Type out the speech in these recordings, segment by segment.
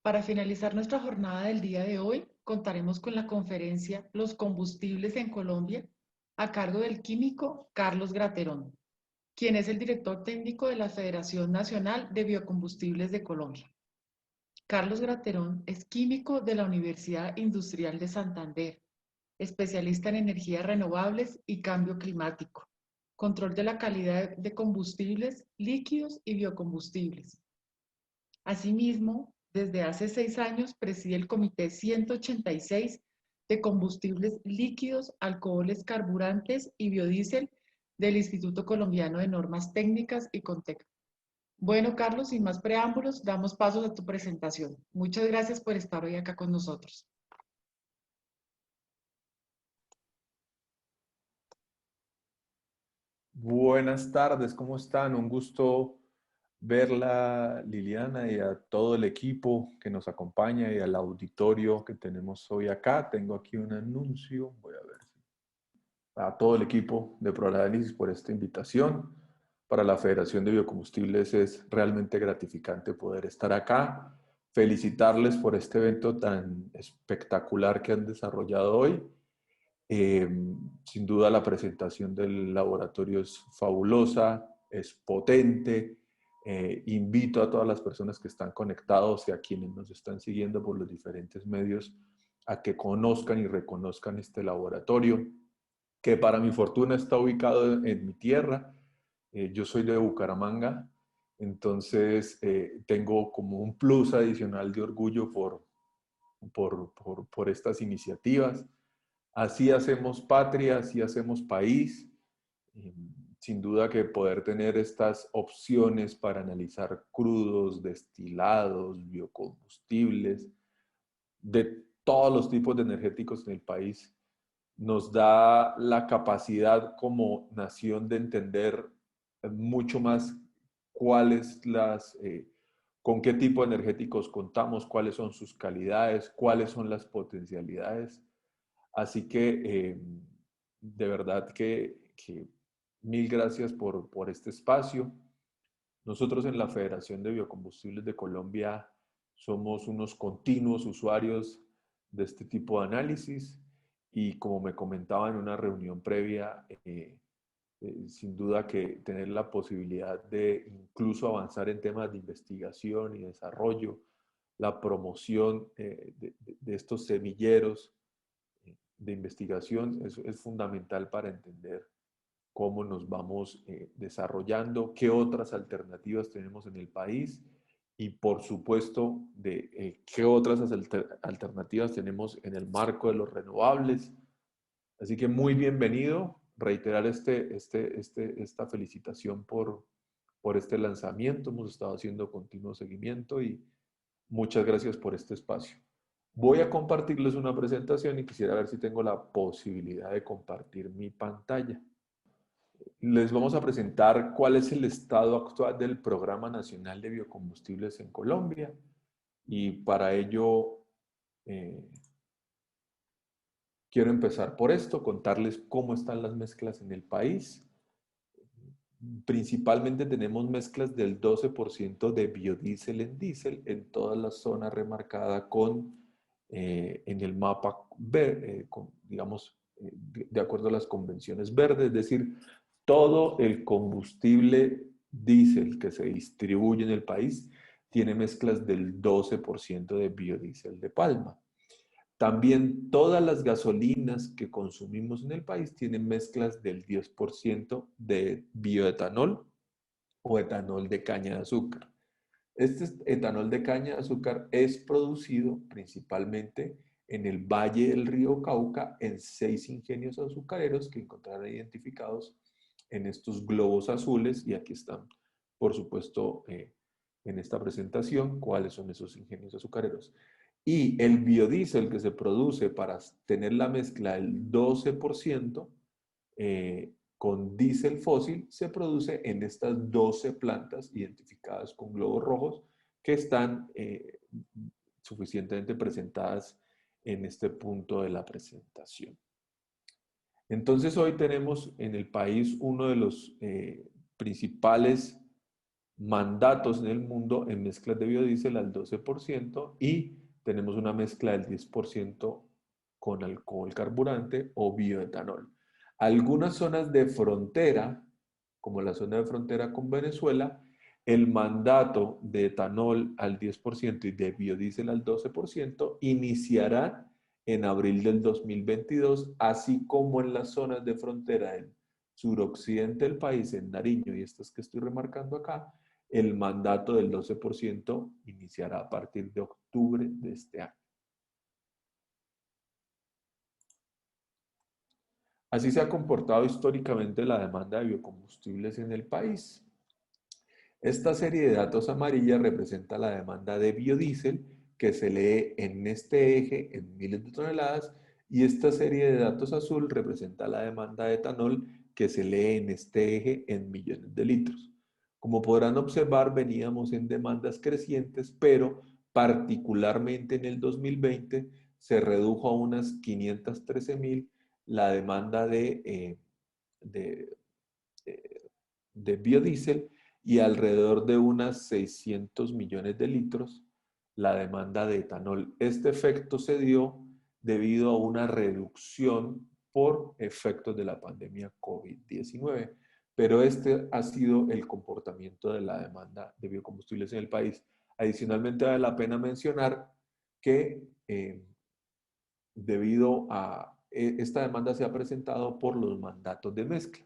Para finalizar nuestra jornada del día de hoy, contaremos con la conferencia Los combustibles en Colombia, a cargo del químico Carlos Graterón, quien es el director técnico de la Federación Nacional de Biocombustibles de Colombia. Carlos Graterón es químico de la Universidad Industrial de Santander, especialista en energías renovables y cambio climático, control de la calidad de combustibles, líquidos y biocombustibles. Asimismo, desde hace 6 años preside el Comité 186 de Combustibles Líquidos, Alcoholes, Carburantes y Biodiesel del Instituto Colombiano de Normas Técnicas y Contec. Bueno, Carlos, sin más preámbulos, damos pasos a tu presentación. Muchas gracias por estar hoy acá con nosotros. Buenas tardes, ¿cómo están? Un gusto verla, Liliana, y a todo el equipo que nos acompaña y al auditorio que tenemos hoy acá. Tengo aquí un anuncio, voy a ver. A todo el equipo de ProAnálisis por esta invitación. Para la Federación de Biocombustibles es realmente gratificante poder estar acá. Felicitarles por este evento tan espectacular que han desarrollado hoy. Eh, Sin duda la presentación del laboratorio es fabulosa, es potente. Invito a todas las personas que están conectados y a quienes nos están siguiendo por los diferentes medios a que conozcan y reconozcan este laboratorio, que para mi fortuna está ubicado en mi tierra. Yo soy de Bucaramanga, entonces tengo como un plus adicional de orgullo por estas iniciativas. Así hacemos patria, así hacemos país. Sin duda que poder tener estas opciones para analizar crudos, destilados, biocombustibles, de todos los tipos de energéticos en el país, nos da la capacidad como nación de entender mucho más cuáles con qué tipo de energéticos contamos, cuáles son sus calidades, cuáles son las potencialidades. Así que de verdad que mil gracias por este espacio. Nosotros en la Federación de Biocombustibles de Colombia somos unos continuos usuarios de este tipo de análisis y como me comentaba en una reunión previa, sin duda que tener la posibilidad de incluso avanzar en temas de investigación y desarrollo, la promoción de estos semilleros de investigación es fundamental para entender cómo nos vamos desarrollando, qué otras alternativas tenemos en el país y por supuesto de qué otras alternativas tenemos en el marco de los renovables. Así que muy bienvenido, reiterar esta felicitación por este lanzamiento. Hemos estado haciendo continuo seguimiento y muchas gracias por este espacio. Voy a compartirles una presentación y quisiera ver si tengo la posibilidad de compartir mi pantalla. Les vamos a presentar cuál es el estado actual del Programa Nacional de Biocombustibles en Colombia y para ello quiero empezar por esto, contarles cómo están las mezclas en el país. Principalmente tenemos mezclas del 12% de biodiesel en diésel en toda la zona remarcada en el mapa, digamos, de acuerdo a las convenciones verdes, es decir, todo el combustible diésel que se distribuye en el país tiene mezclas del 12% de biodiesel de palma. También todas las gasolinas que consumimos en el país tienen mezclas del 10% de bioetanol o etanol de caña de azúcar. Este etanol de caña de azúcar es producido principalmente en el Valle del Río Cauca en 6 ingenios azucareros que encontrarán identificados en estos globos azules y aquí están, por supuesto, en esta presentación, cuáles son esos ingenios azucareros. Y el biodiesel que se produce para tener la mezcla del 12% con diésel fósil se produce en estas 12 plantas identificadas con globos rojos que están suficientemente presentadas en este punto de la presentación. Entonces hoy tenemos en el país uno de los principales mandatos en el mundo en mezclas de biodiesel al 12% y tenemos una mezcla del 10% con alcohol carburante o bioetanol. Algunas zonas de frontera, como la zona de frontera con Venezuela, el mandato de etanol al 10% y de biodiesel al 12% iniciará en abril del 2022, así como en las zonas de frontera del suroccidente del país, en Nariño y estas que estoy remarcando acá, el mandato del 12% iniciará a partir de octubre de este año. Así se ha comportado históricamente la demanda de biocombustibles en el país. Esta serie de datos amarillas representa la demanda de biodiesel que se lee en este eje en miles de toneladas y esta serie de datos azul representa la demanda de etanol que se lee en este eje en millones de litros. Como podrán observar, veníamos en demandas crecientes, pero particularmente en el 2020 se redujo a unas 513.000 la demanda de, de biodiesel y alrededor de unas 600 millones de litros la demanda de etanol. Este efecto se dio debido a una reducción por efectos de la pandemia COVID-19, pero este ha sido el comportamiento de la demanda de biocombustibles en el país. Adicionalmente, vale la pena mencionar que debido a esta demanda se ha presentado por los mandatos de mezcla.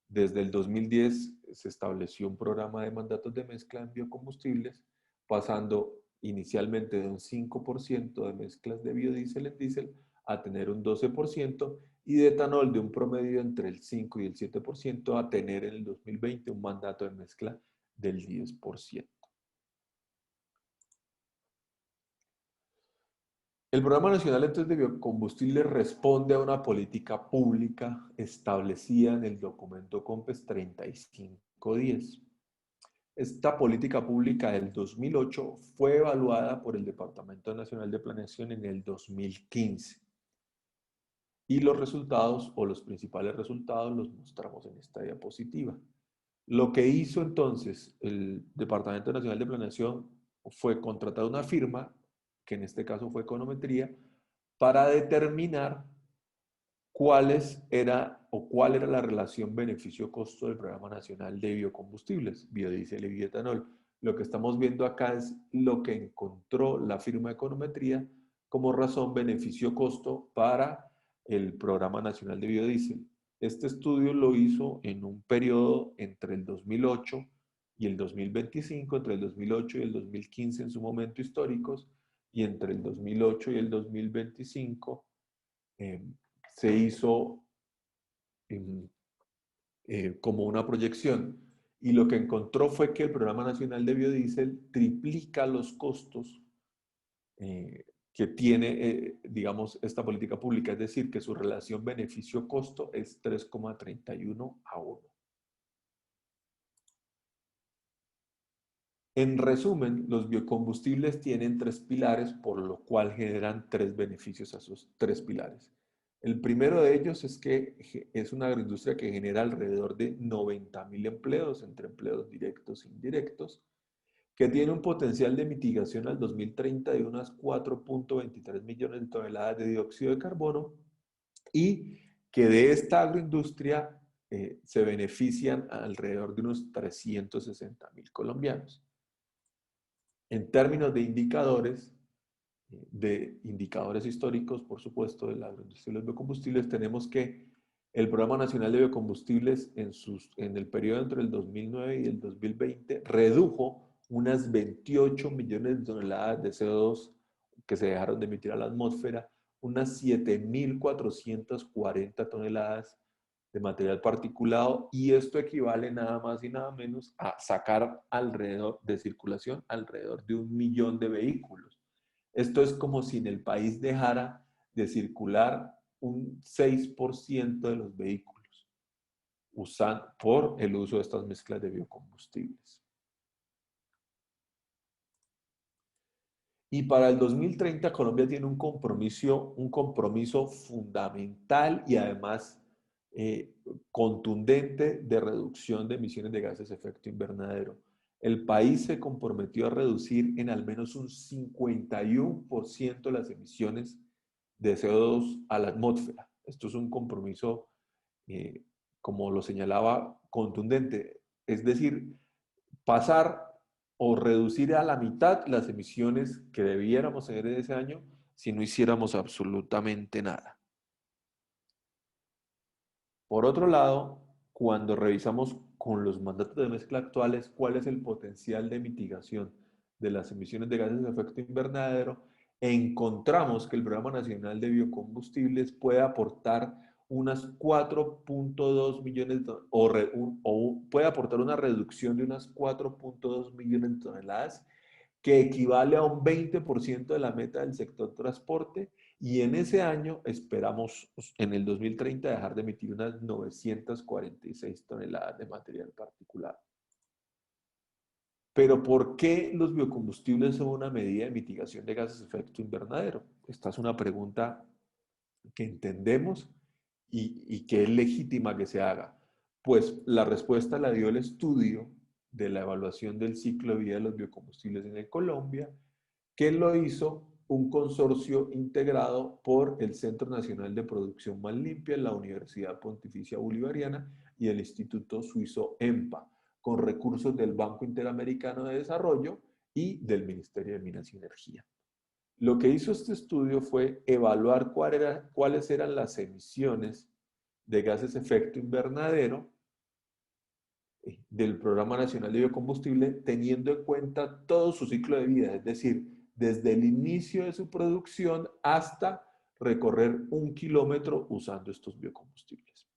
Desde el 2010 se estableció un programa de mandatos de mezcla en biocombustibles, pasando inicialmente de un 5% de mezclas de biodiesel en diésel a tener un 12% y de etanol de un promedio entre el 5 y el 7% a tener en el 2020 un mandato de mezcla del 10%. El Programa Nacional entonces de Biocombustibles responde a una política pública establecida en el documento COMPES 3510. Esta política pública del 2008 fue evaluada por el Departamento Nacional de Planeación en el 2015. Y los resultados o los principales resultados los mostramos en esta diapositiva. Lo que hizo entonces el Departamento Nacional de Planeación fue contratar una firma, que en este caso fue Econometría, para determinar cuál era la relación beneficio-costo del Programa Nacional de Biocombustibles, biodiesel y bioetanol. Lo que estamos viendo acá es lo que encontró la firma Econometría como razón beneficio-costo para el Programa Nacional de Biodiesel. Este estudio lo hizo en un periodo entre el 2008 y el 2025, entre el 2008 y el 2015 en su momento históricos, y entre el 2008 y el 2025 se hizo como una proyección. Y lo que encontró fue que el Programa Nacional de Biodiesel triplica los costos que tiene, digamos, esta política pública, es decir, que su relación beneficio-costo es 3,31 a 1. En resumen, los biocombustibles tienen tres pilares, por lo cual generan tres beneficios a esos tres pilares. El primero de ellos es que es una agroindustria que genera alrededor de 90.000 empleos, entre empleos directos e indirectos, que tiene un potencial de mitigación al 2030 de unas 4.23 millones de toneladas de dióxido de carbono y que de esta agroindustria se benefician alrededor de unos 360.000 colombianos. En términos de indicadores históricos, por supuesto, de la agroindustria de los biocombustibles, tenemos que el Programa Nacional de Biocombustibles en el periodo entre el 2009 y el 2020 redujo unas 28 millones de toneladas de CO2 que se dejaron de emitir a la atmósfera, unas 7.440 toneladas de material particulado y esto equivale nada más y nada menos a sacar alrededor de circulación alrededor de 1.000.000 de vehículos. Esto es como si en el país dejara de circular un 6% de los vehículos por el uso de estas mezclas de biocombustibles. Y para el 2030 Colombia tiene un compromiso fundamental y además contundente de reducción de emisiones de gases de efecto invernadero. el país se comprometió a reducir en al menos un 51% las emisiones de CO2 a la atmósfera. Esto es un compromiso, como lo señalaba, contundente. Es decir, pasar o reducir a la mitad las emisiones que debiéramos tener en ese año si no hiciéramos absolutamente nada. Por otro lado, cuando revisamos con los mandatos de mezcla actuales cuál es el potencial de mitigación de las emisiones de gases de efecto invernadero, encontramos que el Programa Nacional de Biocombustibles puede aportar unas 4.2 millones o puede aportar una reducción de unas 4.2 millones de toneladas, que equivale a un 20% de la meta del sector transporte, y en ese año esperamos en el 2030 dejar de emitir unas 946 toneladas de material particulado. Pero ¿por qué los biocombustibles son una medida de mitigación de gases de efecto invernadero? Esta es una pregunta que entendemos y que es legítima que se haga. Pues la respuesta la dio el estudio de la evaluación del ciclo de vida de los biocombustibles en Colombia, que lo hizo un consorcio integrado por el Centro Nacional de Producción Más Limpia, la Universidad Pontificia Bolivariana y el Instituto Suizo EMPA, con recursos del Banco Interamericano de Desarrollo y del Ministerio de Minas y Energía. Lo que hizo este estudio fue evaluar cuáles eran las emisiones de gases de efecto invernadero del Programa Nacional de Biocombustible, teniendo en cuenta todo su ciclo de vida, es decir, desde el inicio de su producción hasta recorrer 1 kilómetro usando estos biocombustibles.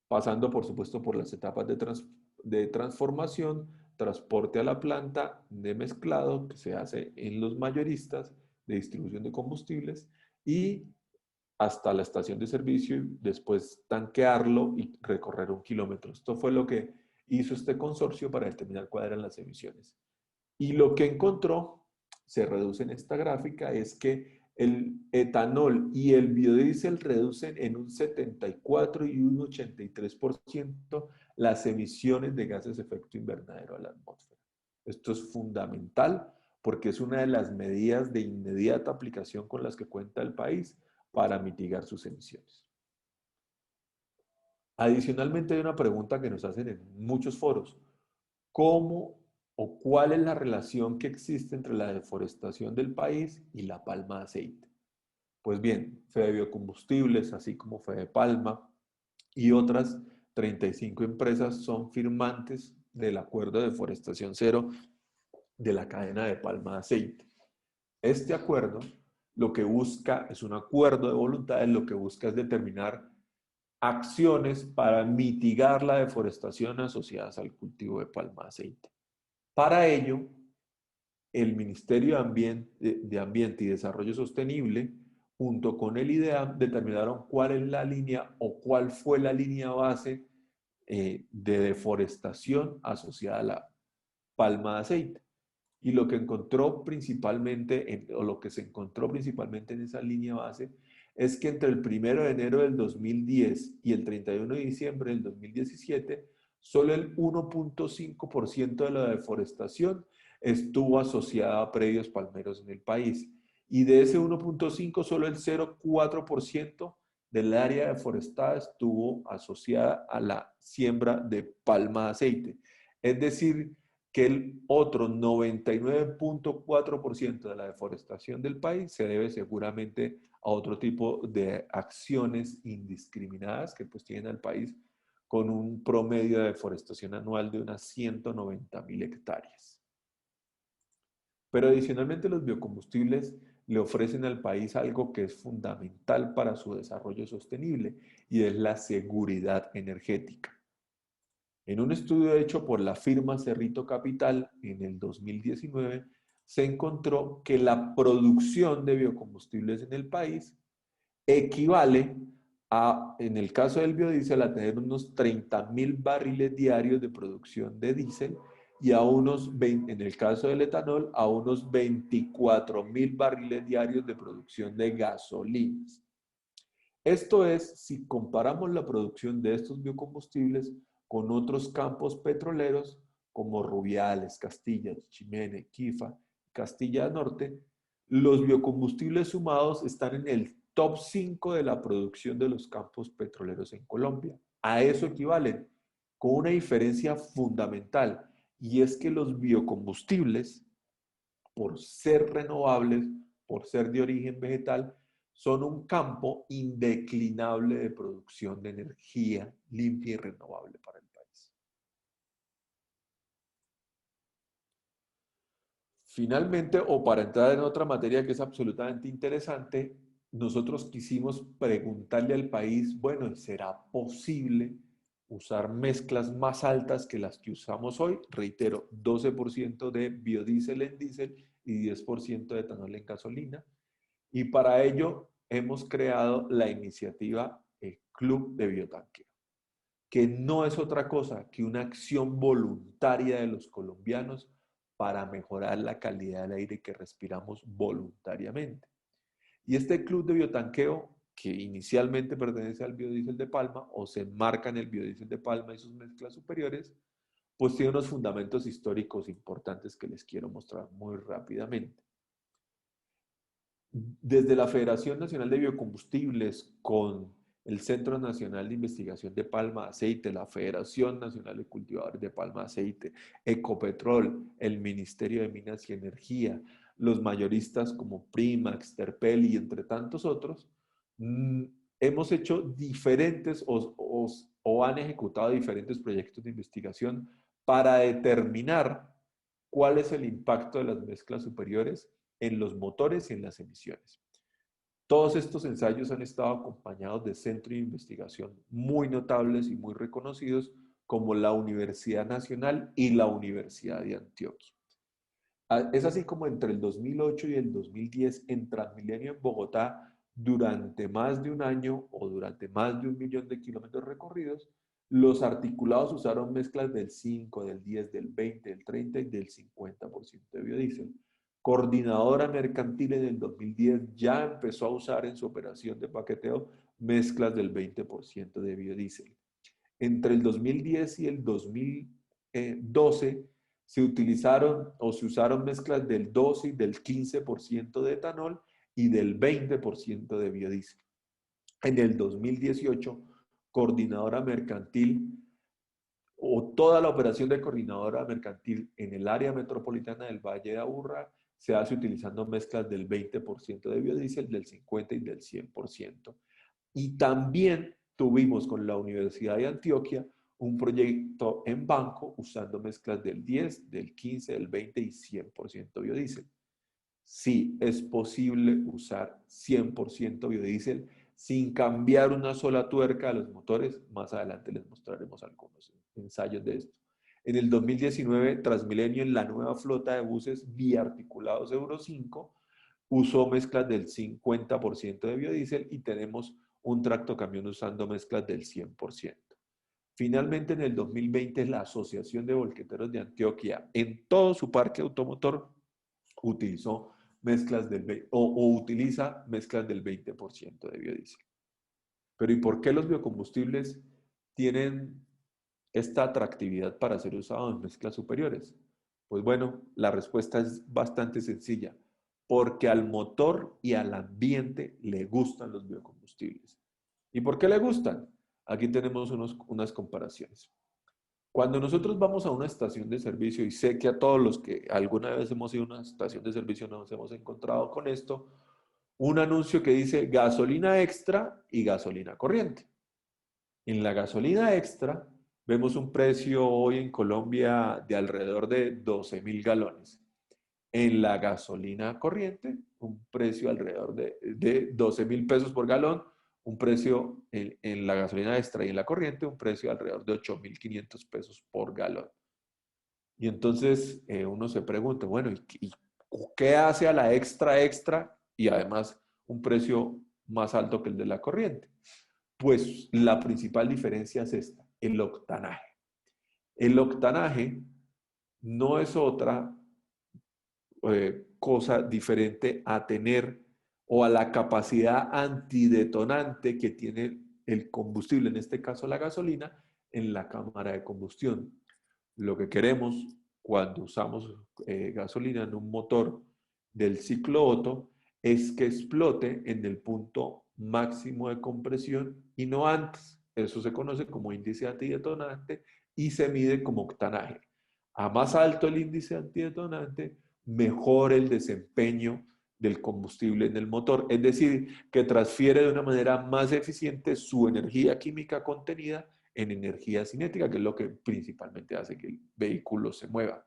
Pasando, por supuesto, por las etapas de transformación, transporte a la planta de mezclado que se hace en los mayoristas de distribución de combustibles y hasta la estación de servicio y después tanquearlo y recorrer 1 kilómetro. Esto fue lo que hizo este consorcio para determinar cuáles eran las emisiones. Y lo que encontró, se reduce en esta gráfica, es que el etanol y el biodiesel reducen en un 74 y un 83% las emisiones de gases de efecto invernadero a la atmósfera. Esto es fundamental porque es una de las medidas de inmediata aplicación con las que cuenta el país para mitigar sus emisiones. Adicionalmente, hay una pregunta que nos hacen en muchos foros. ¿Cómo o cuál es la relación que existe entre la deforestación del país y la palma de aceite? Pues bien, Fede Biocombustibles, así como Fede Palma y otras 35 empresas son firmantes del Acuerdo de Deforestación Cero de la cadena de palma de aceite. Este acuerdo lo que busca es un acuerdo de voluntades, lo que busca es determinar acciones para mitigar la deforestación asociadas al cultivo de palma de aceite. Para ello, el Ministerio de Ambiente y Desarrollo Sostenible, junto con el IDEAM, determinaron cuál es la línea o cuál fue la línea base de deforestación asociada a la palma de aceite. Y lo que encontró principalmente, o lo que se encontró principalmente en esa línea base, es que entre el 1 de enero del 2010 y el 31 de diciembre del 2017, solo el 1.5% de la deforestación estuvo asociada a predios palmeros en el país. Y de ese 1.5, solo el 0.4% del área deforestada estuvo asociada a la siembra de palma de aceite. Es decir, que el otro 99.4% de la deforestación del país se debe seguramente a otro tipo de acciones indiscriminadas que pues tienen al país con un promedio de deforestación anual de unas 190.000 hectáreas. Pero adicionalmente los biocombustibles le ofrecen al país algo que es fundamental para su desarrollo sostenible y es la seguridad energética. En un estudio hecho por la firma Cerrito Capital en el 2019, se encontró que la producción de biocombustibles en el país equivale a, en el caso del biodiesel, a tener unos 30.000 barriles diarios de producción de diésel y a unos, en el caso del etanol, a unos 24.000 barriles diarios de producción de gasolinas. Esto es, si comparamos la producción de estos biocombustibles con otros campos petroleros, como Rubiales, Castilla, Chimene, Quifa, Castilla Norte, los biocombustibles sumados están en el top 5 de la producción de los campos petroleros en Colombia. A eso equivalen, con una diferencia fundamental, y es que los biocombustibles, por ser renovables, por ser de origen vegetal, son un campo indeclinable de producción de energía limpia y renovable para el país. Finalmente, o para entrar en otra materia que es absolutamente interesante, nosotros quisimos preguntarle al país, bueno, ¿será posible usar mezclas más altas que las que usamos hoy? Reitero, 12% de biodiesel en diésel y 10% de etanol en gasolina. Y para ello hemos creado la iniciativa Club de Biotanqueo, que no es otra cosa que una acción voluntaria de los colombianos para mejorar la calidad del aire que respiramos voluntariamente. Y este club de biotanqueo, que inicialmente pertenece al biodiesel de palma o se enmarca en el biodiesel de palma y sus mezclas superiores, pues tiene unos fundamentos históricos importantes que les quiero mostrar muy rápidamente. Desde la Federación Nacional de Biocombustibles, con el Centro Nacional de Investigación de Palma de Aceite, la Federación Nacional de Cultivadores de Palma de Aceite, Ecopetrol, el Ministerio de Minas y Energía, los mayoristas como Primax, Terpel y entre tantos otros, hemos hecho diferentes o han ejecutado diferentes proyectos de investigación para determinar cuál es el impacto de las mezclas superiores en los motores y en las emisiones. Todos estos ensayos han estado acompañados de centros de investigación muy notables y muy reconocidos como la Universidad Nacional y la Universidad de Antioquia. Es así como entre el 2008 y el 2010 en Transmilenio en Bogotá, durante más de un año o durante más de 1.000.000 de kilómetros recorridos, los articulados usaron mezclas del 5, del 10, del 20, del 30 y del 50% de biodiesel. Coordinadora Mercantil en el 2010 ya empezó a usar en su operación de paqueteo mezclas del 20% de biodiesel. Entre el 2010 y el 2012 se utilizaron o se usaron mezclas del 12 y del 15% de etanol y del 20% de biodiesel. En el 2018, Coordinadora Mercantil o toda la operación de Coordinadora Mercantil en el área metropolitana del Valle de Aburrá se hace utilizando mezclas del 20% de biodiesel, del 50% y del 100%. Y también tuvimos con la Universidad de Antioquia un proyecto en banco usando mezclas del 10, del 15, del 20 y 100% biodiesel. Sí, es posible usar 100% biodiesel sin cambiar una sola tuerca de los motores. Más adelante les mostraremos algunos ensayos de esto. En el 2019, Transmilenio, en la nueva flota de buses biarticulados Euro 5, usó mezclas del 50% de biodiesel y tenemos un tractocamión usando mezclas del 100%. Finalmente, en el 2020, la Asociación de Volqueteros de Antioquia, en todo su parque automotor, utilizó mezclas utiliza mezclas del 20% de biodiesel. Pero ¿y por qué los biocombustibles tienen esta atractividad para ser usados en mezclas superiores? Pues bueno, la respuesta es bastante sencilla. Porque al motor y al ambiente le gustan los biocombustibles. ¿Y por qué le gustan? Aquí tenemos unas comparaciones. Cuando nosotros vamos a una estación de servicio, y sé que a todos los que alguna vez hemos ido a una estación de servicio nos hemos encontrado con esto, un anuncio que dice gasolina extra y gasolina corriente. En la gasolina extra vemos un precio hoy en Colombia de alrededor de 12.000 galones. En la gasolina corriente, un precio alrededor de 12.000 pesos por galón, un precio en la gasolina extra y en la corriente, un precio alrededor de 8.500 pesos por galón. Y entonces uno se pregunta, bueno, ¿y qué hace a la extra y además un precio más alto que el de la corriente? Pues la principal diferencia es esta, el octanaje. El octanaje no es otra cosa diferente a tener o a la capacidad antidetonante que tiene el combustible, en este caso la gasolina, en la cámara de combustión. Lo que queremos cuando usamos gasolina en un motor del ciclo Otto es que explote en el punto máximo de compresión y no antes. Eso se conoce como índice antidetonante y se mide como octanaje. A más alto el índice antidetonante, mejor el desempeño del combustible en el motor. Es decir, que transfiere de una manera más eficiente su energía química contenida en energía cinética, que es lo que principalmente hace que el vehículo se mueva.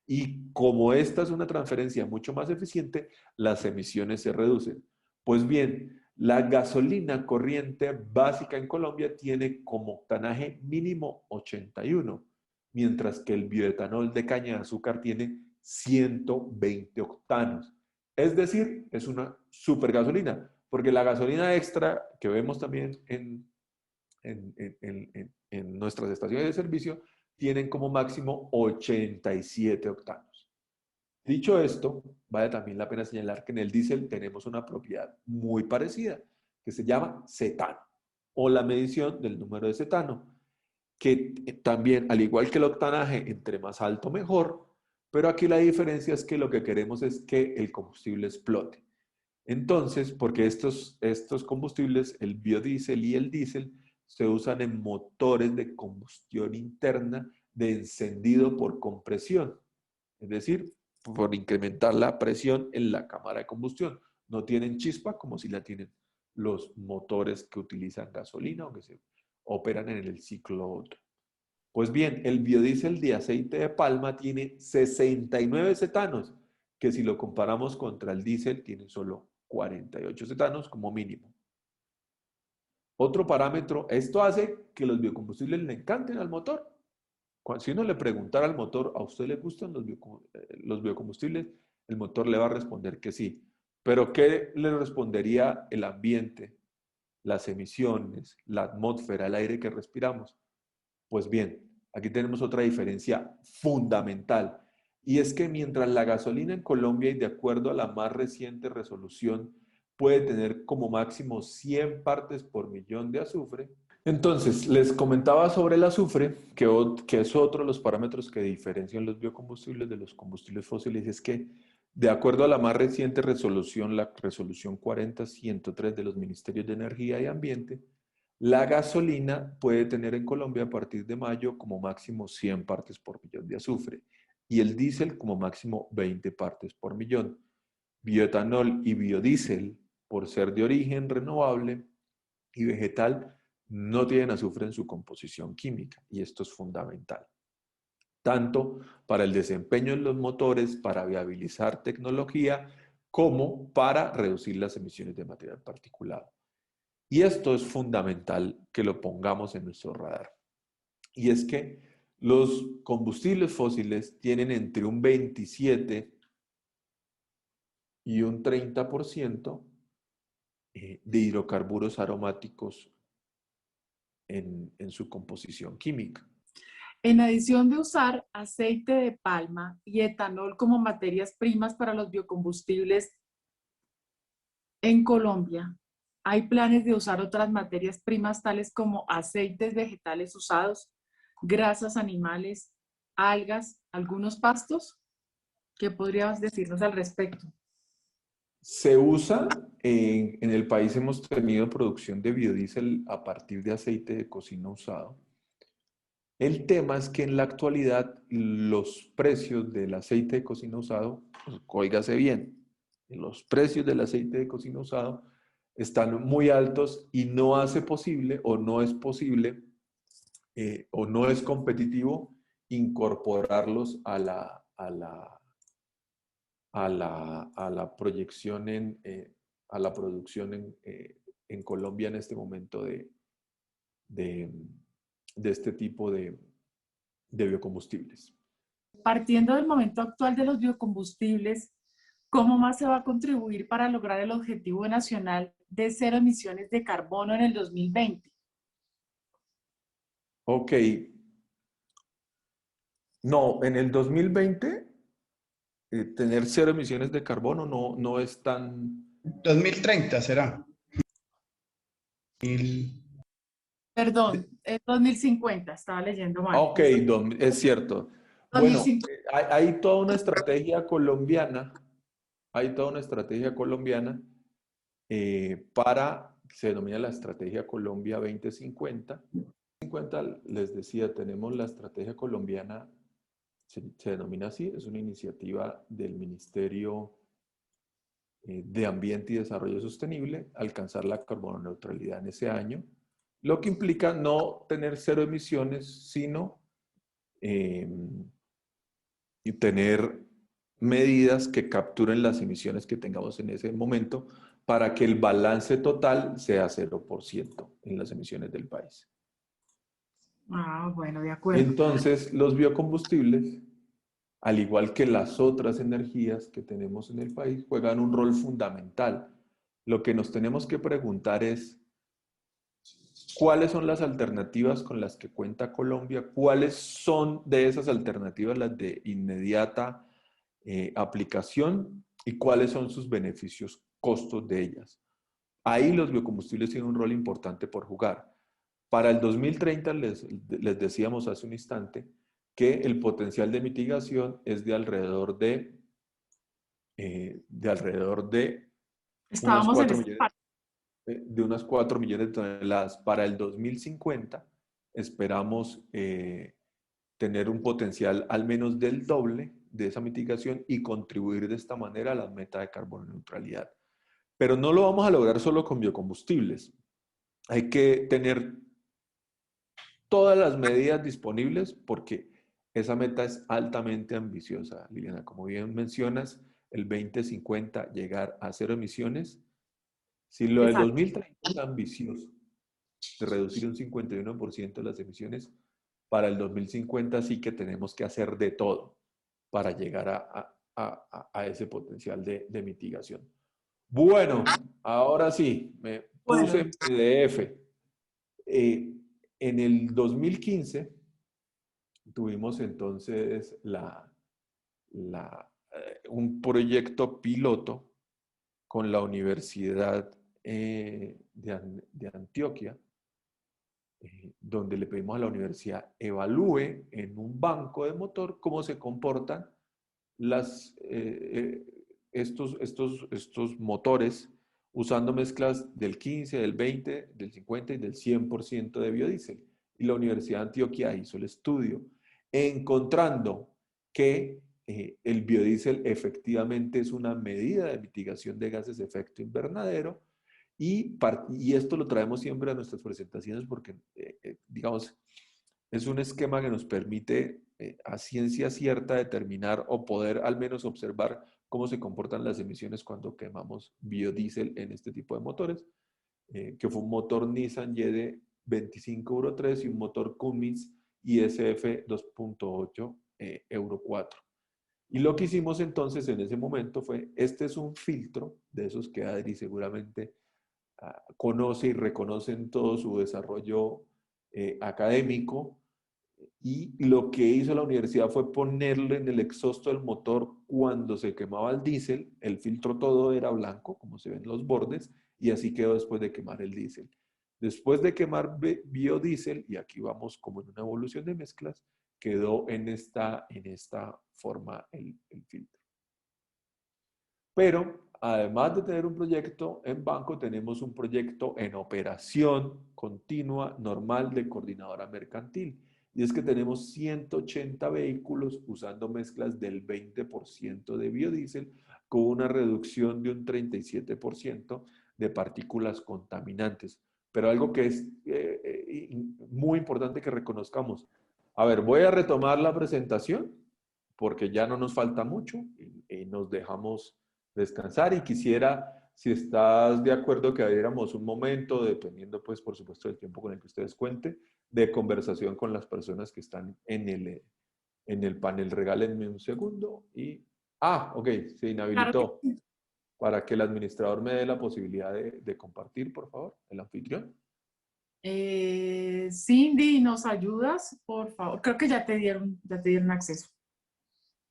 Y como esta es una transferencia mucho más eficiente, las emisiones se reducen. Pues bien, la gasolina corriente básica en Colombia tiene como octanaje mínimo 81, mientras que el bioetanol de caña de azúcar tiene 120 octanos. Es decir, es una super gasolina, porque la gasolina extra que vemos también en nuestras estaciones de servicio tienen como máximo 87 octanos. Dicho esto, vale también la pena señalar que en el diésel tenemos una propiedad muy parecida, que se llama cetano, o la medición del número de cetano, que también, al igual que el octanaje, entre más alto mejor, pero aquí la diferencia es que lo que queremos es que el combustible explote. Entonces, porque estos combustibles, el biodiesel y el diésel, se usan en motores de combustión interna de encendido por compresión, es decir, por incrementar la presión en la cámara de combustión. No tienen chispa como si la tienen los motores que utilizan gasolina o que se operan en el ciclo Otto. Pues bien, el biodiesel de aceite de palma tiene 69 cetanos, que si lo comparamos contra el diésel tiene solo 48 cetanos como mínimo. Otro parámetro, esto hace que los biocombustibles le encanten al motor. Si uno le preguntara al motor, ¿a usted le gustan los biocombustibles? El motor le va a responder que sí. Pero ¿qué le respondería el ambiente, las emisiones, la atmósfera, el aire que respiramos? Pues bien, aquí tenemos otra diferencia fundamental. Y es que mientras la gasolina en Colombia, y de acuerdo a la más reciente resolución, puede tener como máximo 100 partes por millón de azufre. Entonces, les comentaba sobre el azufre, que es otro de los parámetros que diferencian los biocombustibles de los combustibles fósiles, es que de acuerdo a la más reciente resolución, la resolución 40103 de los Ministerios de Energía y Ambiente, la gasolina puede tener en Colombia a partir de mayo como máximo 100 partes por millón de azufre y el diésel como máximo 20 partes por millón. Bioetanol y biodiesel, por ser de origen renovable y vegetal, no tienen azufre en su composición química y esto es fundamental, tanto para el desempeño en los motores, para viabilizar tecnología, como para reducir las emisiones de material particulado. Y esto es fundamental que lo pongamos en nuestro radar. Y es que los combustibles fósiles tienen entre un 27 y un 30% de hidrocarburos aromáticos en su composición química. En adición de usar aceite de palma y etanol como materias primas para los biocombustibles en Colombia, hay planes de usar otras materias primas tales como aceites vegetales usados, grasas animales, algas, algunos pastos. ¿Qué podrías decirnos al respecto? Se usa, en el país hemos tenido producción de biodiesel a partir de aceite de cocina usado. El tema es que en la actualidad los precios del aceite de cocina usado, pues, óigase bien, los precios del aceite de cocina usado están muy altos y no hace posible o no es posible o no es competitivo incorporarlos a la proyección a la producción en Colombia en este momento de, de este tipo de biocombustibles. Partiendo del momento actual de los biocombustibles, ¿cómo más se va a contribuir para lograr el objetivo nacional de cero emisiones de carbono en el 2020? Ok. No, en el 2020 tener cero emisiones de carbono no es tan... 2030 será. Perdón, es 2050, estaba leyendo mal. Ok, es cierto. Bueno, 2050. hay toda una estrategia colombiana, hay toda una estrategia colombiana se denomina la Estrategia Colombia 2050. 50, les decía, tenemos la Estrategia Colombiana, se denomina así, es una iniciativa del Ministerio de Ambiente y Desarrollo Sostenible, alcanzar la carbono neutralidad en ese año, lo que implica no tener cero emisiones, sino eh, y tener medidas que capturen las emisiones que tengamos en ese momento para que el balance total sea 0% en las emisiones del país. Ah, bueno, de acuerdo. Entonces, los biocombustibles, al igual que las otras energías que tenemos en el país, juegan un rol fundamental. Lo que nos tenemos que preguntar es, ¿cuáles son las alternativas con las que cuenta Colombia? ¿Cuáles son de esas alternativas las de inmediata aplicación y cuáles son sus beneficios, costos de ellas? Ahí los biocombustibles tienen un rol importante por jugar. Para el 2030 les decíamos hace un instante que el potencial de mitigación es de alrededor de unas Estábamos en 4 esta millones parte. de unas 4 millones de toneladas. Para el 2050 esperamos tener un potencial al menos del doble de esa mitigación y contribuir de esta manera a la meta de carbono neutralidad. Pero no lo vamos a lograr solo con biocombustibles. Hay que tener todas las medidas disponibles porque esa meta es altamente ambiciosa, Liliana. Como bien mencionas, el 2050 llegar a cero emisiones. Si lo del Exacto. 2030 es ambicioso, de reducir un 51% de las emisiones, para el 2050 sí que tenemos que hacer de todo para llegar a ese potencial de mitigación. Bueno, ahora sí, me puse Bueno, en PDF. Eh, en el 2015 tuvimos entonces un proyecto piloto con la Universidad de Antioquia, donde le pedimos a la universidad evalúe en un banco de motor cómo se comportan las, estos motores usando mezclas del 15, del 20, del 50 y del 100% de biodiesel. Y la Universidad de Antioquia hizo el estudio, encontrando que el biodiesel efectivamente es una medida de mitigación de gases de efecto invernadero y esto lo traemos siempre a nuestras presentaciones porque, digamos, es un esquema que nos permite a ciencia cierta determinar o poder al menos observar cómo se comportan las emisiones cuando quemamos biodiesel en este tipo de motores, que fue un motor Nissan YD 25 Euro 3 y un motor Cummins ISF 2.8 Euro 4. Y lo que hicimos entonces en ese momento fue, este es un filtro de esos que Adri seguramente conoce y reconoce en todo su desarrollo académico, y lo que hizo la universidad fue ponerle en el exhausto del motor cuando se quemaba el diésel, el filtro todo era blanco, como se ven los bordes, y así quedó después de quemar el diésel. Después de quemar biodiesel, y aquí vamos como en una evolución de mezclas, quedó en esta forma el filtro. Pero además de tener un proyecto en banco, tenemos un proyecto en operación continua, normal, de coordinadora mercantil. Y es que tenemos 180 vehículos usando mezclas del 20% de biodiesel con una reducción de un 37% de partículas contaminantes. Pero algo que es muy importante que reconozcamos. A ver, voy a retomar la presentación porque ya no nos falta mucho y nos dejamos descansar y quisiera, si estás de acuerdo, que abriéramos un momento, dependiendo pues por supuesto del tiempo con el que ustedes cuenten, de conversación con las personas que están en el panel. Regálenme un segundo y... Ah, ok, se claro que inhabilitó sí. para que el administrador me dé la posibilidad de compartir, por favor, el anfitrión. Cindy, ¿nos ayudas, por favor? Creo que ya te dieron acceso.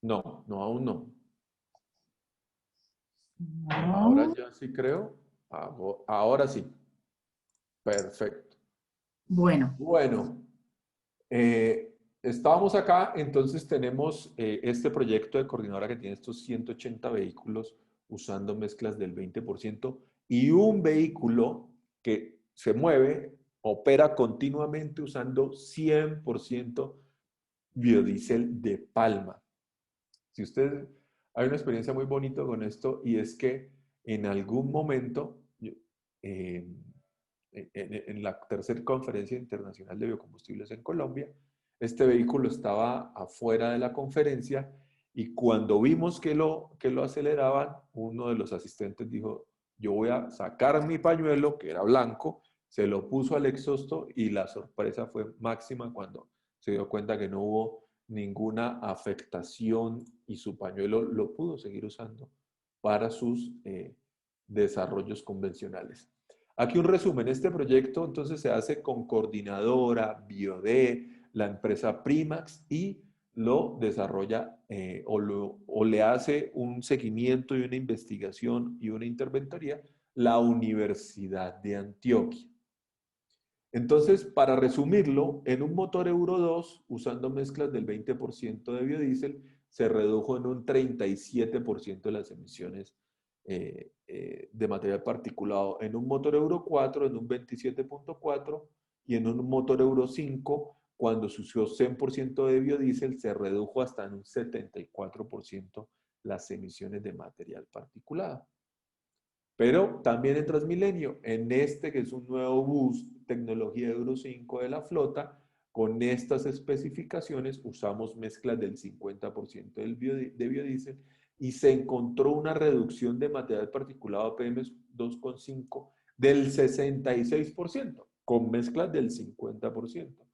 No, no, aún no. Ahora No. ya sí creo. Ahora sí. Perfecto. Bueno, Bueno, estábamos acá, entonces tenemos este proyecto de coordinadora que tiene estos 180 vehículos usando mezclas del 20% y un vehículo que se mueve, opera continuamente usando 100% biodiesel de palma. Si usted, hay una experiencia muy bonita con esto y es que en algún momento, eh, en la tercera conferencia internacional de biocombustibles en Colombia, este vehículo estaba afuera de la conferencia y cuando vimos que lo aceleraban, uno de los asistentes dijo, yo voy a sacar mi pañuelo, que era blanco, se lo puso al exhausto y la sorpresa fue máxima cuando se dio cuenta que no hubo ninguna afectación y su pañuelo lo pudo seguir usando para sus desarrollos convencionales. Aquí un resumen, este proyecto entonces se hace con Coordinadora, Biode, la empresa Primax y lo desarrolla o le hace un seguimiento y una investigación y una interventoría la Universidad de Antioquia. Entonces, para resumirlo, en un motor Euro 2, usando mezclas del 20% de biodiesel, se redujo en un 37% de las emisiones de material particulado. En un motor Euro 4, en un 27.4 y en un motor Euro 5, cuando se usó 100% de biodiesel, se redujo hasta en un 74% las emisiones de material particulado. Pero también en Transmilenio, en este que es un nuevo bus, tecnología Euro 5 de la flota, con estas especificaciones usamos mezclas del 50% de biodiesel y se encontró una reducción de material particulado PM2,5 del 66%, con mezclas del 50%.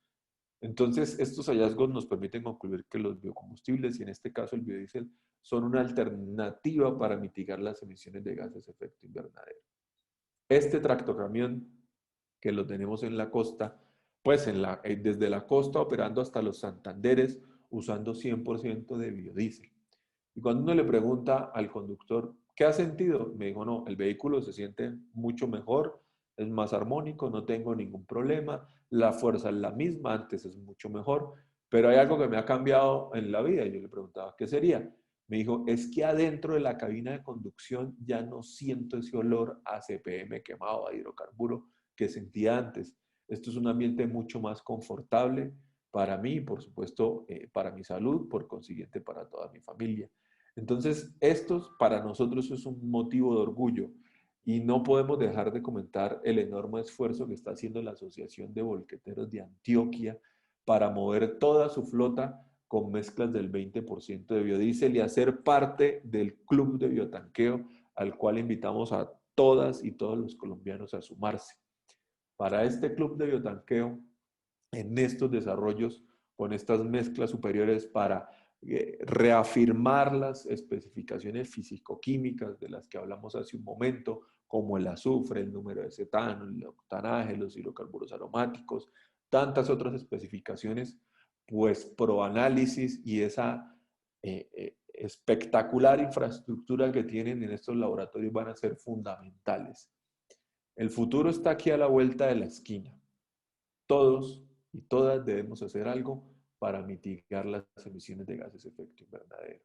Entonces, estos hallazgos nos permiten concluir que los biocombustibles, y en este caso el biodiesel, son una alternativa para mitigar las emisiones de gases de efecto invernadero. Este tractocamión que lo tenemos en la costa, pues desde la costa operando hasta los Santanderes, usando 100% de biodiesel. Y cuando uno le pregunta al conductor, ¿qué ha sentido? Me dijo, no, el vehículo se siente mucho mejor, es más armónico, no tengo ningún problema, la fuerza es la misma, antes es mucho mejor, pero hay algo que me ha cambiado en la vida. Y yo le preguntaba, ¿qué sería? Me dijo, es que adentro de la cabina de conducción ya no siento ese olor a CPM quemado, a hidrocarburo que sentía antes. Esto es un ambiente mucho más confortable para mí, por supuesto, para mi salud, por consiguiente, para toda mi familia. Entonces, esto para nosotros es un motivo de orgullo y no podemos dejar de comentar el enorme esfuerzo que está haciendo la Asociación de Volqueteros de Antioquia para mover toda su flota con mezclas del 20% de biodiesel y hacer parte del club de biotanqueo al cual invitamos a todas y todos los colombianos a sumarse. Para este club de biotanqueo, en estos desarrollos, con estas mezclas superiores para reafirmar las especificaciones físico-químicas de las que hablamos hace un momento, como el azufre, el número de cetano, el octanaje, los hidrocarburos aromáticos, tantas otras especificaciones, pues ProAnálisis y esa espectacular infraestructura que tienen en estos laboratorios van a ser fundamentales. El futuro está aquí a la vuelta de la esquina. Todos y todas debemos hacer algo para mitigar las emisiones de gases de efecto invernadero.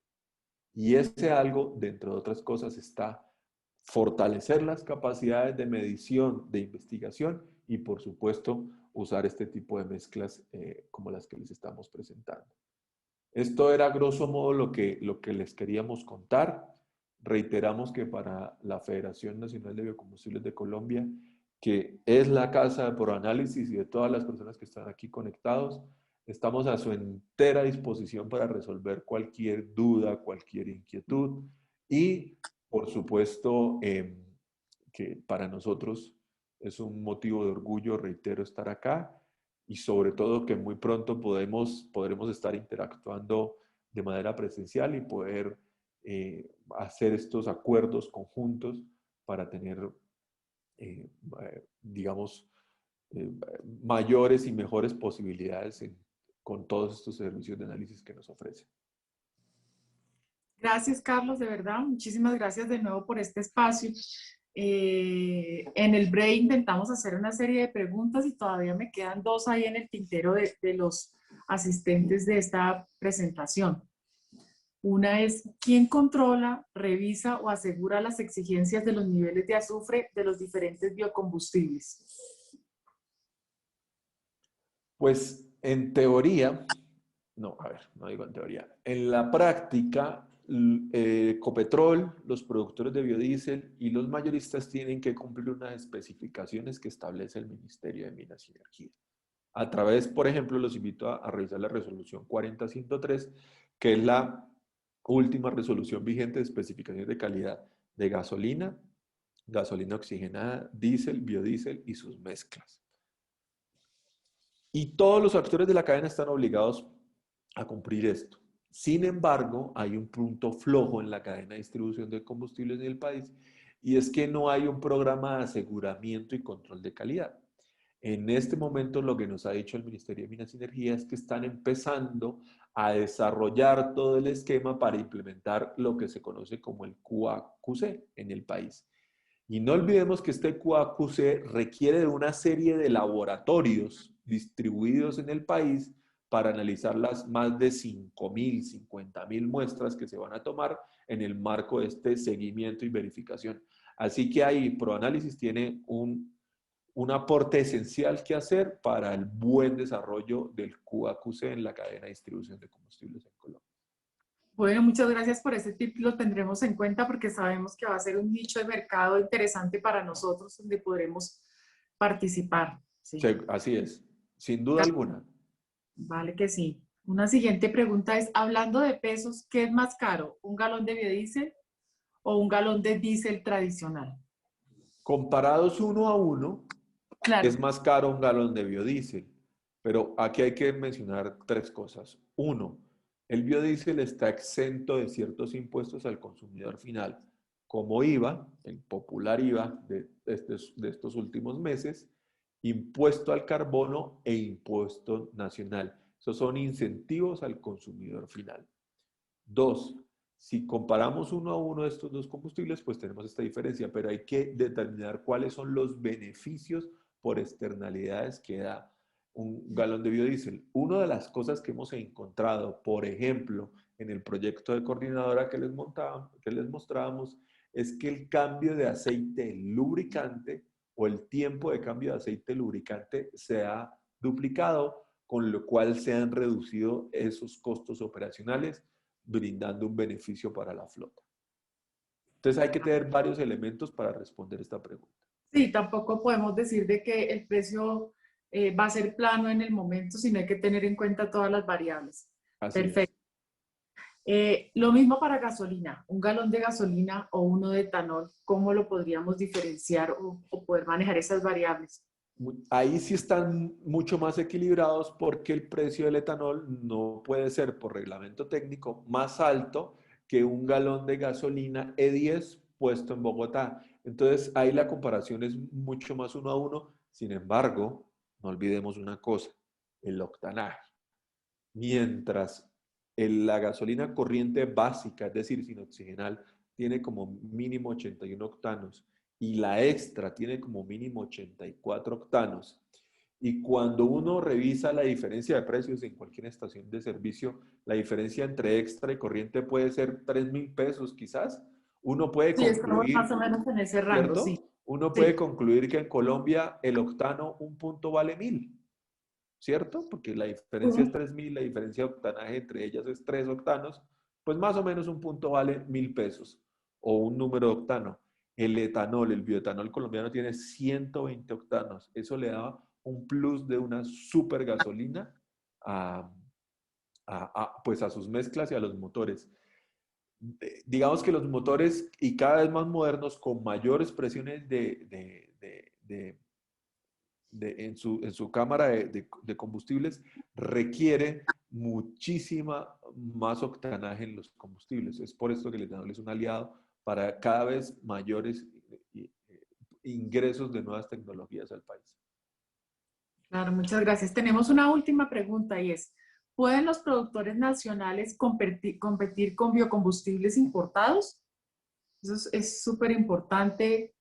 Y ese algo, dentro de otras cosas, está fortalecer las capacidades de medición, de investigación y, por supuesto, usar este tipo de mezclas como las que les estamos presentando. Esto era grosso modo lo que les queríamos contar. Reiteramos que para la Federación Nacional de Biocombustibles de Colombia, que es la casa de ProAnálisis y de todas las personas que están aquí conectados, estamos a su entera disposición para resolver cualquier duda, cualquier inquietud y, por supuesto, que para nosotros es un motivo de orgullo, reitero, estar acá y sobre todo que muy pronto podremos estar interactuando de manera presencial y poder hacer estos acuerdos conjuntos para tener, digamos, mayores y mejores posibilidades con todos estos servicios de análisis que nos ofrecen. gracias, Carlos, de verdad. Muchísimas gracias de nuevo por este espacio. En el break intentamos hacer una serie de preguntas y todavía me quedan dos ahí en el tintero de los asistentes de esta presentación. Una es, ¿quién controla, revisa o asegura las exigencias de los niveles de azufre de los diferentes biocombustibles? Pues en teoría, no, a ver, no digo en teoría, en la práctica, Ecopetrol, los productores de biodiesel y los mayoristas tienen que cumplir unas especificaciones que establece el Ministerio de Minas y Energía. A través, por ejemplo, los invito a revisar la resolución 40103, que es la última resolución vigente de especificaciones de calidad de gasolina, gasolina oxigenada, diésel, biodiesel y sus mezclas. Y todos los actores de la cadena están obligados a cumplir esto. Sin embargo, hay un punto flojo en la cadena de distribución de combustibles en el país y es que no hay un programa de aseguramiento y control de calidad. En este momento lo que nos ha dicho el Ministerio de Minas y Energía es que están empezando a desarrollar todo el esquema para implementar lo que se conoce como el QA/QC en el país. Y no olvidemos que este QA/QC requiere de una serie de laboratorios distribuidos en el país para analizar las más de 5.000, 50.000 muestras que se van a tomar en el marco de este seguimiento y verificación. Así que ahí ProAnálisis tiene un aporte esencial que hacer para el buen desarrollo del QA/QC en la cadena de distribución de combustibles en Colombia. Bueno, muchas gracias por ese tip, lo tendremos en cuenta porque sabemos que va a ser un nicho de mercado interesante para nosotros donde podremos participar. Sí. Sí, así es, sin duda alguna. Vale que sí. Una siguiente pregunta es, hablando de pesos, ¿qué es más caro? ¿Un galón de biodiesel o un galón de diésel tradicional? Comparados uno a uno, Claro. es más caro un galón de biodiesel, pero aquí hay que mencionar tres cosas. Uno, el biodiesel está exento de ciertos impuestos al consumidor final, como IVA, el popular IVA de estos últimos meses, impuesto al carbono e impuesto nacional. Esos son incentivos al consumidor final. Dos, si comparamos uno a uno de estos dos combustibles, pues tenemos esta diferencia, pero hay que determinar cuáles son los beneficios por externalidades que da un galón de biodiesel. Una de las cosas que hemos encontrado, por ejemplo, en el proyecto de coordinadora que les mostrábamos, es que el cambio de aceite lubricante o el tiempo de cambio de aceite lubricante se ha duplicado, con lo cual se han reducido esos costos operacionales, brindando un beneficio para la flota. Entonces hay que tener varios elementos para responder esta pregunta. Sí, tampoco podemos decir de que el precio va a ser plano en el momento, sino hay que tener en cuenta todas las variables. Así Perfecto. Lo mismo para gasolina, un galón de gasolina o uno de etanol, ¿cómo lo podríamos diferenciar o poder manejar esas variables? Ahí sí están mucho más equilibrados porque el precio del etanol no puede ser por reglamento técnico más alto que un galón de gasolina E10 puesto en Bogotá. Entonces ahí la comparación es mucho más uno a uno. Sin embargo, no olvidemos una cosa, el octanaje. Mientras la gasolina corriente básica, es decir, sin oxigenal, tiene como mínimo 81 octanos y la extra tiene como mínimo 84 octanos. Y cuando uno revisa la diferencia de precios en cualquier estación de servicio, la diferencia entre extra y corriente puede ser 3.000 pesos quizás. Uno puede Sí, estamos más concluir, o menos en ese rango, sí. ¿cierto? Uno puede Sí. concluir que en Colombia el octano un punto vale 1.000. ¿Cierto? Porque la diferencia es 3.000, la diferencia de octanaje entre ellas es 3 octanos, pues más o menos un punto vale 1.000 pesos o un número de octano. El etanol, el bioetanol colombiano tiene 120 octanos. Eso le da un plus de una super gasolina pues a sus mezclas y a los motores. Digamos que los motores y cada vez más modernos con mayores presiones en su cámara de combustibles requiere muchísima más octanaje en los combustibles. Es por esto que el etanol es un aliado para cada vez mayores ingresos de nuevas tecnologías al país. Claro, muchas gracias. Tenemos una última pregunta y es, ¿pueden los productores nacionales competir con biocombustibles importados? Eso es súper importante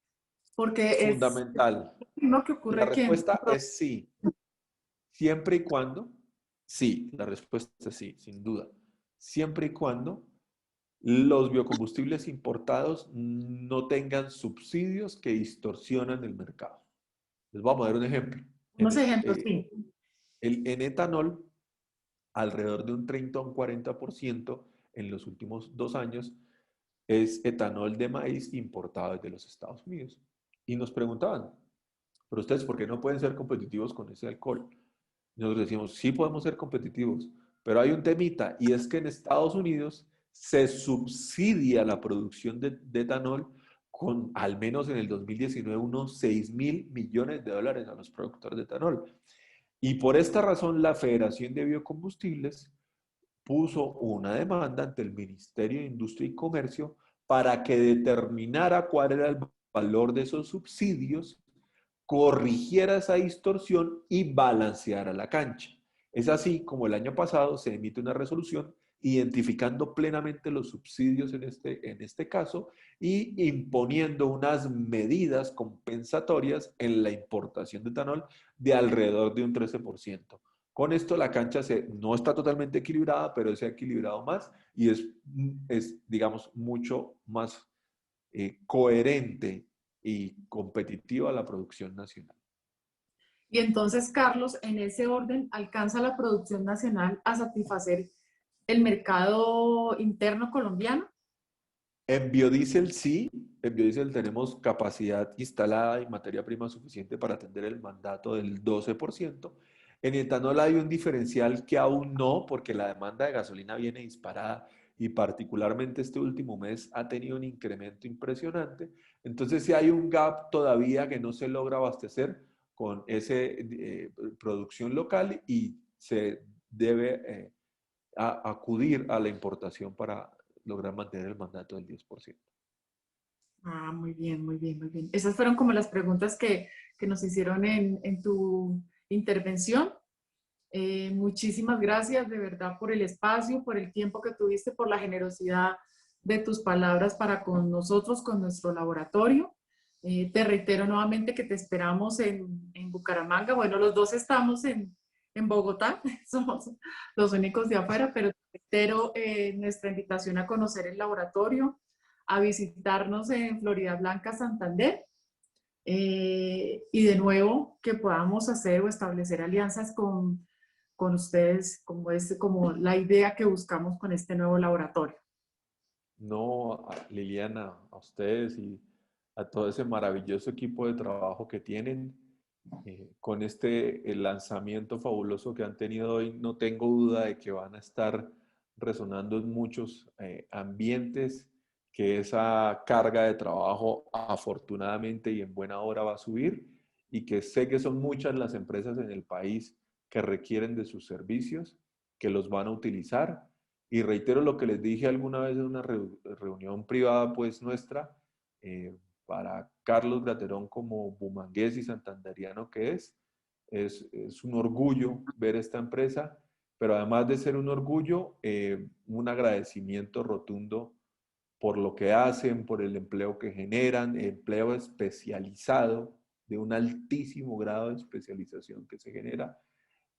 Porque es Fundamental. lo que La ocurre que... respuesta es sí. Siempre y cuando, sí, la respuesta es sí, sin duda. Siempre y cuando los biocombustibles importados no tengan subsidios que distorsionan el mercado. Les vamos a dar un ejemplo. Unos ejemplos, sí. En etanol, alrededor de un 30 o un 40% en los últimos 2 años es etanol de maíz importado desde los Estados Unidos. Y nos preguntaban, pero ustedes, ¿por qué no pueden ser competitivos con ese alcohol? Nosotros decimos, sí podemos ser competitivos, pero hay un temita y es que en Estados Unidos se subsidia la producción de etanol con, al menos en el 2019, unos 6.000 millones de dólares a los productores de etanol. Y por esta razón, la Federación de Biocombustibles puso una demanda ante el Ministerio de Industria y Comercio para que determinara cuál era el valor de esos subsidios, corrigiera esa distorsión y balanceara la cancha. Es así como el año pasado se emite una resolución identificando plenamente los subsidios en este caso y imponiendo unas medidas compensatorias en la importación de etanol de alrededor de un 13%. Con esto la cancha no está totalmente equilibrada, pero se ha equilibrado más y digamos, mucho más coherente y competitiva la producción nacional. Y entonces, Carlos, en ese orden, ¿alcanza la producción nacional a satisfacer el mercado interno colombiano? En biodiesel sí, en biodiesel tenemos capacidad instalada y materia prima suficiente para atender el mandato del 12%. En etanol hay un diferencial que aún no, porque la demanda de gasolina viene disparada y particularmente este último mes ha tenido un incremento impresionante. Entonces sí hay un gap todavía que no se logra abastecer con esa producción local y se debe acudir a la importación para lograr mantener el mandato del 10%. Ah, muy bien, muy bien, muy bien. Esas fueron como las preguntas que nos hicieron en tu intervención. Muchísimas gracias de verdad por el espacio, por el tiempo que tuviste, por la generosidad de tus palabras para con nosotros, con nuestro laboratorio. Te reitero nuevamente que te esperamos en Bucaramanga. Bueno, los dos estamos en Bogotá, somos los únicos de afuera, pero te reitero nuestra invitación a conocer el laboratorio, a visitarnos en Florida Blanca, Santander. Y de nuevo que podamos hacer o establecer alianzas con ustedes, como la idea que buscamos con este nuevo laboratorio. No, Liliana, a ustedes y a todo ese maravilloso equipo de trabajo que tienen. Con este el lanzamiento fabuloso que han tenido hoy, no tengo duda de que van a estar resonando en muchos ambientes, que esa carga de trabajo afortunadamente y en buena hora va a subir y que sé que son muchas las empresas en el país que requieren de sus servicios, que los van a utilizar. Y reitero lo que les dije alguna vez en una reunión privada pues nuestra, eh, para Carlos Graterón como bumangués y santanderiano que es un orgullo ver esta empresa, pero además de ser un orgullo, un agradecimiento rotundo por lo que hacen, por el empleo que generan, empleo especializado, de un altísimo grado de especialización que se genera.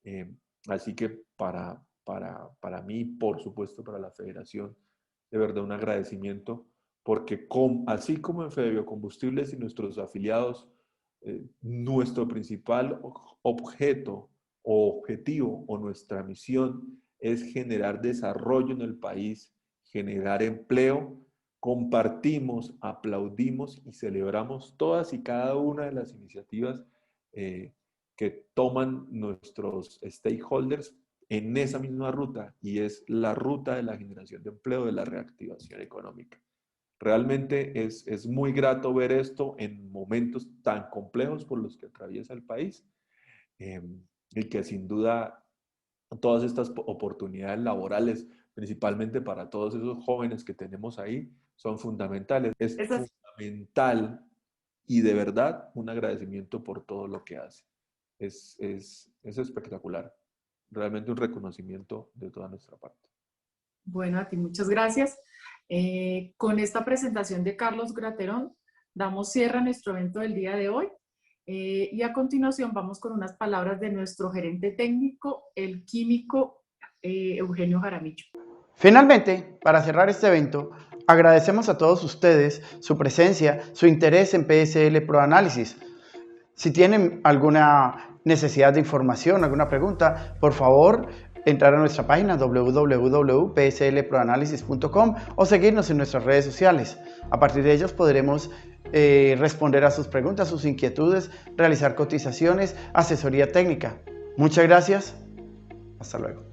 Eh, Así que para mí, por supuesto, para la federación, de verdad un agradecimiento, porque así como en Fede Biocombustibles y nuestros afiliados, nuestro principal objeto o objetivo o nuestra misión es generar desarrollo en el país, generar empleo. Compartimos, aplaudimos y celebramos todas y cada una de las iniciativas que toman nuestros stakeholders en esa misma ruta, y es la ruta de la generación de empleo, de la reactivación económica. Realmente es muy grato ver esto en momentos tan complejos por los que atraviesa el país, eh, y que sin duda todas estas oportunidades laborales, principalmente para todos esos jóvenes que tenemos ahí, son fundamentales. Es Esas, fundamental y de verdad un agradecimiento por todo lo que hace. Es espectacular. Realmente un reconocimiento de toda nuestra parte. bueno, a ti muchas gracias. Con esta presentación de Carlos Graterón, damos cierre a nuestro evento del día de hoy. Y a continuación vamos con unas palabras de nuestro gerente técnico, el químico Eugenio Jaramillo. Finalmente, para cerrar este evento, agradecemos a todos ustedes su presencia, su interés en PSL ProAnálisis. Si tienen alguna necesidad de información, alguna pregunta, por favor, entrar a nuestra página www.pslproanalysis.com o seguirnos en nuestras redes sociales. A partir de ellos podremos responder a sus preguntas, sus inquietudes, realizar cotizaciones, asesoría técnica. Muchas gracias. Hasta luego.